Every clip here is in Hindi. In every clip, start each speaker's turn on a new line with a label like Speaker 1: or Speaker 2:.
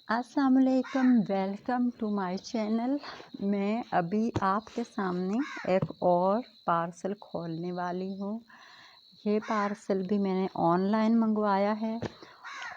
Speaker 1: अस्सलाम वालेकुम, वेलकम टू माय चैनल। मैं अभी आपके सामने एक और पार्सल खोलने वाली हूँ। ये पार्सल भी मैंने ऑनलाइन मंगवाया है।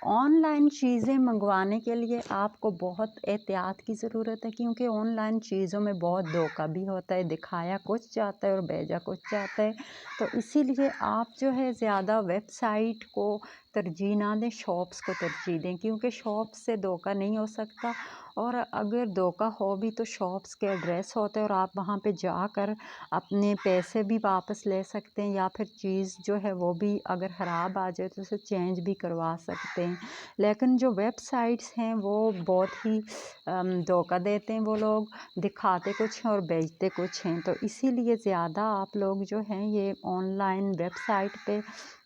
Speaker 1: ऑनलाइन चीज़ें मंगवाने के लिए आपको बहुत एहतियात की ज़रूरत है, क्योंकि ऑनलाइन चीज़ों में बहुत धोखा भी होता है। दिखाया कुछ जाता है और भेजा कुछ जाता है। तो इसीलिए आप जो है ज़्यादा वेबसाइट को तरजीह ना दें, शॉप्स को तरजीह दें, क्योंकि शॉप्स से धोखा नहीं हो सकता। और अगर धोखा हो भी तो शॉप्स के एड्रेस होते हैं और आप वहाँ पे जाकर अपने पैसे भी वापस ले सकते हैं, या फिर चीज़ जो है वो भी अगर ख़राब आ जाए तो उसे चेंज भी करवा सकते हैं। लेकिन जो वेबसाइट्स हैं वो बहुत ही धोखा देते हैं। वो लोग दिखाते कुछ हैं और बेचते कुछ हैं। तो इसीलिए ज़्यादा आप लोग जो हैं ये ऑनलाइन वेबसाइट पे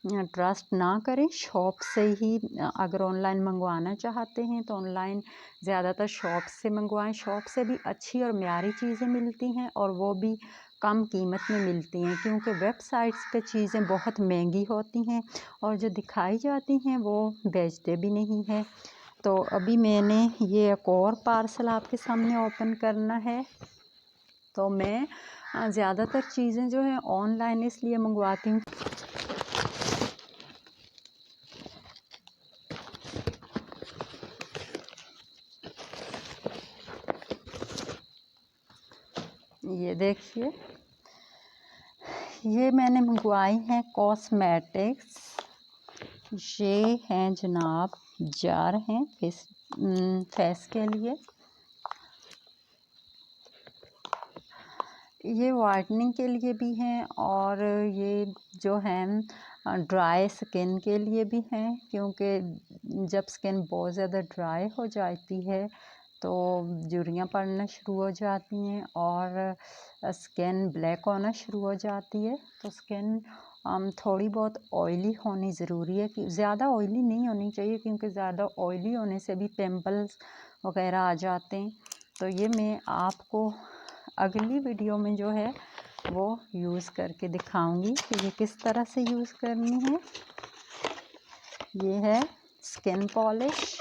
Speaker 1: ट्रस्ट ना करें। शॉप से ही अगर ऑनलाइन मंगवाना चाहते हैं तो ऑनलाइन ज़्यादातर शॉप से मंगवाएं। शॉप से भी अच्छी और म्यारी चीज़ें मिलती हैं और वो भी कम कीमत में मिलती हैं, क्योंकि वेबसाइट्स पे चीज़ें बहुत महंगी होती हैं और जो दिखाई जाती हैं वो बेचते भी नहीं हैं। तो अभी मैंने ये एक और पार्सल आपके सामने ओपन करना है। तो मैं ज़्यादातर चीज़ें जो है ऑनलाइन इसलिए मंगवाती हूँ। ये देखिए, ये मैंने मंगवाई हैं कॉस्मेटिक्स। ये हैं जनाब, जार हैं फेस के लिए। ये वाइटनिंग के लिए भी हैं और ये जो हैं ड्राई स्किन के लिए भी हैं, क्योंकि जब स्किन बहुत ज़्यादा ड्राई हो जाती है तो झुर्रियाँ पड़ना शुरू हो जाती हैं और स्किन ब्लैक होना शुरू हो जाती है। तो स्किन थोड़ी बहुत ऑयली होनी ज़रूरी है, कि ज़्यादा ऑयली नहीं होनी चाहिए, क्योंकि ज़्यादा ऑयली होने से भी पिंपल्स वगैरह आ जाते हैं। तो ये मैं आपको अगली वीडियो में जो है वो यूज़ करके दिखाऊंगी कि ये किस तरह से यूज़ करनी है। ये है स्किन पॉलिश,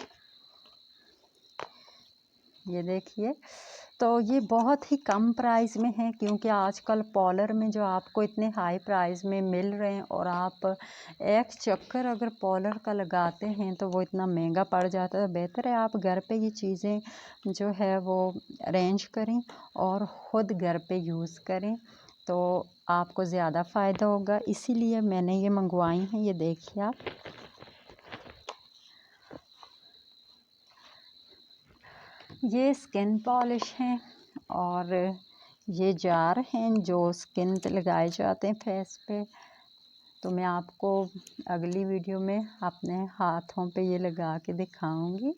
Speaker 1: ये देखिए। तो ये बहुत ही कम प्राइस में है, क्योंकि आजकल पॉलर में जो आपको इतने हाई प्राइस में मिल रहे हैं और आप एक चक्कर अगर पॉलर का लगाते हैं तो वो इतना महंगा पड़ जाता है। बेहतर है आप घर पे ये चीज़ें जो है वो अरेंज करें और ख़ुद घर पे यूज़ करें, तो आपको ज़्यादा फ़ायदा होगा। इसीलिए मैंने ये मंगवाई हैं। ये देखिए आप, ये स्किन पॉलिश हैं और ये जार हैं जो स्किन पे लगाए जाते हैं फेस पे। तो मैं आपको अगली वीडियो में अपने हाथों पे ये लगा के दिखाऊंगी।